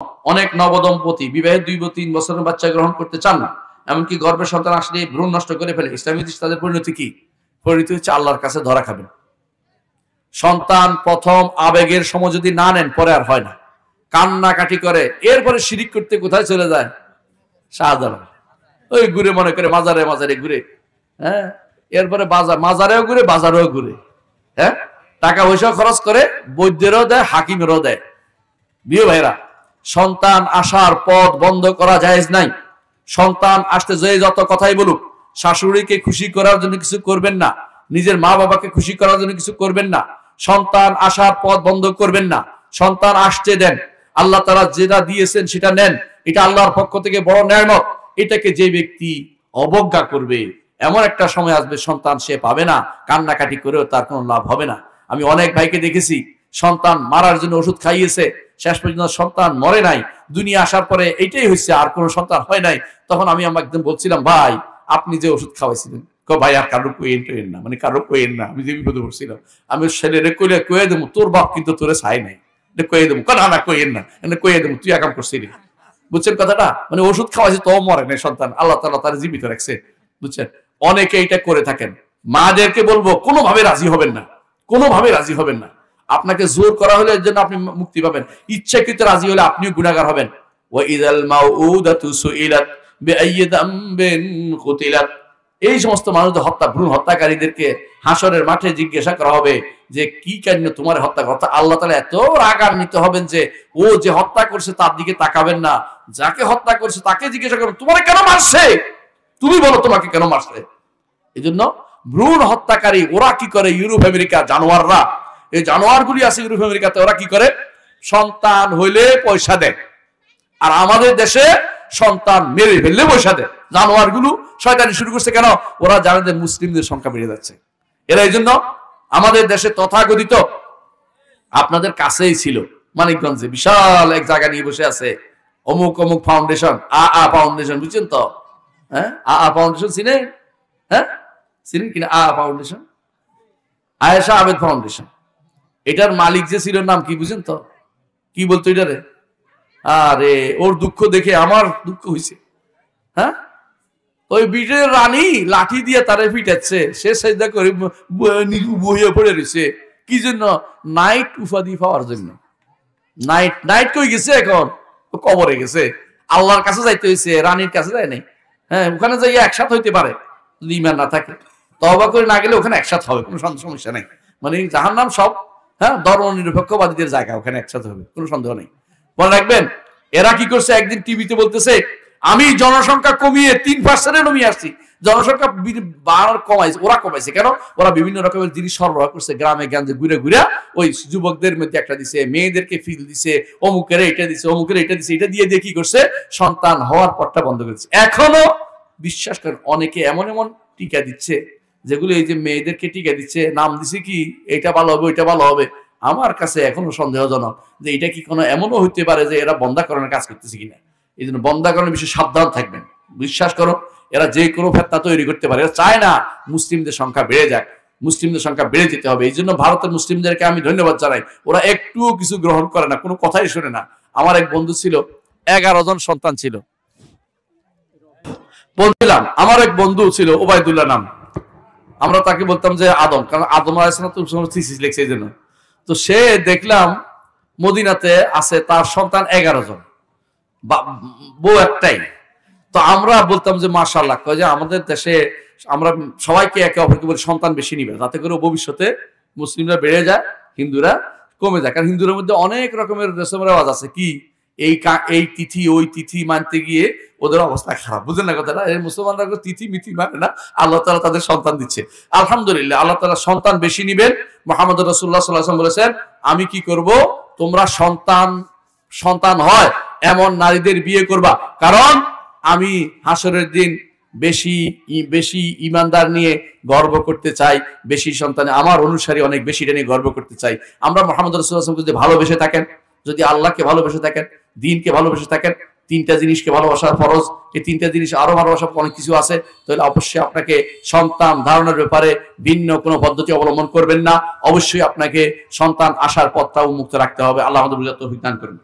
অনেক নবদম্পতি বিবাহের 2-3 বছরের বাচ্চা গ্রহণ করতে চান না, এমনকি গর্ভের সন্তান আসলে ভ্রূণ নষ্ট করে ফেলে। ইসলামী দৃষ্টিতে তাদের পরিণতি কি? পরিণতি হচ্ছে আল্লাহর কাছে ধরা খাবেন। সন্তান প্রথম আবেগের সময় যদি না নেন, পরে আর হয় না, কান্নাকাটি করে, এরপরে শিরিক করতে কোথায় চলে যায়? শাহজালাল ওই ঘুরে, মনে করে মাজারে মাজারে ঘুরে, হ্যাঁ, এরপরে মাজারেও ঘুরে, বাজারেও ঘুরে, হ্যাঁ, টাকা পয়সা খরচ করে, বৈদ্যেরও দেয়, হাকিমেরও দেয়। প্রিয় ভাইরা, সন্তান আসার পথ বন্ধ করা জায়েজ নাই। সন্তান আসতে যে যত কথাই বলুক, শাশুড়িকে খুশি করার জন্য কিছু করবেন না, নিজের মা বাবাকে খুশি করার জন্য কিছু করবেন না। সন্তান আসার পথ বন্ধ করবেন না, সন্তান আসতে দেন। আল্লাহ তাআলা যেটা দিয়েছেন সেটা নেন, এটা আল্লাহর পক্ষ থেকে বড় নিয়ামত। এটাকে যে ব্যক্তি অবজ্ঞা করবে, এমন একটা সময় আসবে সন্তান সে পাবে না, কান্নাকাটি করেও তার কোনো লাভ হবে না। আমি অনেক ভাইকে দেখেছি, সন্তান মারার জন্য ওষুধ খাইয়েছে, শেষ পর্যন্ত সন্তান মরে নাই, দুনিয়া আসার পরে এইটাই হয়েছে, আর কোনো সন্তান হয় নাই। তখন আমি আমার একদম বলছিলাম, ভাই আপনি যে ওষুধ খাওয়াইছিলেন, ভাই আর কারো কোয়েন না, মানে কারো কোয়েন না, আমি যে বিপদে পড়ছিলাম, আমি ছেলেরে কয়ে দেবো, তোর বাপ কিন্তু তোরে চাই নাই, কয়ে দেবো, না কোয়েন না, কয়ে দেবো, তুই একাম করছিলি। বুঝছেন কথাটা? মানে ওষুধ খাওয়াইছে তো মরে নাই সন্তান, আল্লাহ তাআলা তার জীবিত রাখছে। বুঝছেন? অনেকে এটা করে থাকেন। মাদেরকে বলবো, কোনোভাবে রাজি হবেন না, কোনোভাবে রাজি হবেন না। আপনাকে জোর করা হলে এর জন্য আপনি মুক্তি পাবেন, ইচ্ছাকৃত রাজি হলে আপনিও গুনাহগার হবেন। ওয়া ইযাল মাউউদাতু সুইলাত বিআইয়ি যামবিন কুতিলাত। এই সমস্ত মানুষদের হত্যা, ভ্রূণ হত্যাকারীদেরকে হাসরের মাঠে জিজ্ঞাসা করা হবে যে কি কারণে তোমার হত্যা করতে। আল্লাহ তাআলা এত রাগান্বিত হবেন যে ও যে হত্যা করছে তার দিকে তাকাবেন না, যাকে হত্যা করছে তাকে জিজ্ঞাসা করবেন তোমারে কেন মারছে, তুমি বলো তোমাকে কেন মারছে। এই জন্য ভ্রূণ হত্যাকারী ওরা কি করে, ইউরোপ আমেরিকা জানোয়াররা, এই জানোয়ারগুলি আছে ইউরোপ আমেরিকাতে, ওরা কি করে, সন্তান হইলে পয়সা দেয়, আর আমাদের দেশে সন্তান মেরে ফেললে পয়সা দেয়। জানোয়ারগুলো শয়তানি শুরু করছে কেন? ওরা জানে যে মুসলিমদের সংখ্যা বেড়ে যাচ্ছে। এরা এই জন্য আমাদের দেশে তথাকথিত, আপনাদের কাছেই ছিল মানিকগঞ্জে বিশাল এক জায়গা নিয়ে বসে আছে, অমুক অমুক ফাউন্ডেশন, আ ফাউন্ডেশন, বুঝছেন তো? হ্যাঁ, আ ফাউন্ডেশন চিনেন? হ্যাঁ, চিনেন কিনা? আ ফাউন্ডেশন, আয়েশা আবেদ ফাউন্ডেশন। এটার মালিক যে ছিল নাম কি বুঝেন তো? কি বলতো এটারে? আরে ওর দুঃখ দেখে আমার দুঃখ হয়েছে। হ্যাঁ, ওই বিটের রানী লাঠি দিয়ে তারে পিটাচ্ছে, সে সেজদা করে বইয়ে পড়ে রয়েছে। কি জন্য? নাইট উপাধি পাওয়ার জন্য। নাইট কই গেছে? এখন কবরে গেছে, আল্লাহর কাছে যাইতে হয়েছে, রানীর কাছে যায় নাই। হ্যাঁ, ওখানে যাই একসাথ হইতে পারে যদি ঈমান না থাকে, তওবা করে না গেলে ওখানে একসাথ হবে, কোনো সমস্যা নেই। মানে জাহান্নাম সব, হ্যাঁ, ধর্ম নিরপেক্ষবাদীদের জায়গা, ওখানে একসাথে হবে, কোনো সন্দেহ নেই। মনে রাখবেন, এরা কি করছে, একদিন টিভিতে বলতেছে আমি জনসংখ্যা কমিয়ে 3% নামিয়ে আসছি। জনসংখ্যা কমাইছে, ওরা কমাইছে কেন? ওরা বিভিন্ন রকমের জিনিস সরবরাহ করছে, গ্রামে গঞ্জে ঘুরে ঘুরে ওই যুবকদের মধ্যে একটা দিছে, মেয়েদেরকে ফিল দিছে, অমুকের এটা দিছে, অমুকের এটা দিছে, এটা দিয়ে দিয়ে কি করছে, সন্তান হওয়ার পরটা বন্ধ করেছে। এখনো বিশ্বাস করেন অনেকে এমন এমন টিকা দিচ্ছে যেগুলো, এই যে মেয়েদেরকে টিকা দিচ্ছে, নাম দিছে কি এটা ভালো হবে ওইটা ভালো হবে। আমার কাছে এখনো সন্দেহজনক যে এটা কি কোনো এমনও হইতে পারে যে এরা বন্ধাকরণের কাজ করতেছে কিনা। এই জন্য বন্ধাকরণের বিষয়ে সাবধান থাকবেন। বিশ্বাস করো, এরা যে কোনো ফেতনা তৈরি করতে পারে। এরা চায় না মুসলিমদের সংখ্যা বেড়ে যাক, মুসলিমদের সংখ্যা বেড়ে যেতে হবে। এই জন্য ভারতের মুসলিমদেরকে আমি ধন্যবাদ জানাই, ওরা একটুও কিছু গ্রহণ করে না, কোনো কথাই শোনে না। আমার এক বন্ধু ছিল, 11 জন সন্তান ছিল। বলছিলাম আমার এক বন্ধু ছিল ওবায়দুল্লাহ নাম, আমরা তাকে বলতাম যে আদম, কারণ আদম আলাইহিস সালাম থিসিস লিখছে এই জন্য। তো সে দেখলাম মদিনাতে আছে, তার সন্তান 11 জন, বউ একটাই। তো আমরা বলতাম যে মাশাআল্লাহ, যে আমাদের দেশে আমরা সবাইকে একে অপরকে বলি সন্তান বেশি নিবে, যাতে করে ভবিষ্যতে মুসলিমরা বেড়ে যায়, হিন্দুরা কমে যায়। কারণ হিন্দুদের মধ্যে অনেক রকমের রেশম রেওয়াজ আছে, কি এই তিথি ওই তিথি মানতে গিয়ে ওদের অবস্থা খারাপ, বুঝলেন না কথাটা? এই মুসলমানরা তিথি মিথি মানে না, আল্লাহ তাআলা তাদের সন্তান দিচ্ছে। আলহামদুলিল্লাহ, আল্লাহ তাআলা সন্তান বেশি নিবেন। মুহাম্মদ রাসূলুল্লাহ সাল্লাল্লাহু আলাইহি ওয়াসাল্লাম বলেছেন, আমি কি করব, তোমরা সন্তান হয় এমন নারীদের বিয়ে করবা, কারণ আমি হাসরের দিন বেশি ইমানদার নিয়ে গর্ব করতে চাই, বেশি সন্তানে আমার অনুসারী অনেক বেশিটা নিয়ে গর্ব করতে চাই। আমরা মুহাম্মদ রাসূলুল্লাহ সাল্লাল্লাহু আলাইহি ওয়াসাল্লামকে যদি ভালোবেসে থাকেন, যদি আল্লাহকে ভালোবেসে থাকেন, দ্বীনকে ভালোবেসে থাকেন, 3টা জিনিসকে ভালোবাসা ফরজ, এই 3টা জিনিস আরো ভালোবাসা অনেক কিছু আছে, তাহলে অবশ্যই আপনাকে সন্তান ধারণের ব্যাপারে ভিন্ন কোনো পদ্ধতি অবলম্বন করবেন না। অবশ্যই আপনাকে সন্তান আসার পথটা উন্মুক্ত রাখতে হবে। আল্লাহ আমাদের বুঝার তৌফিক দান করুন।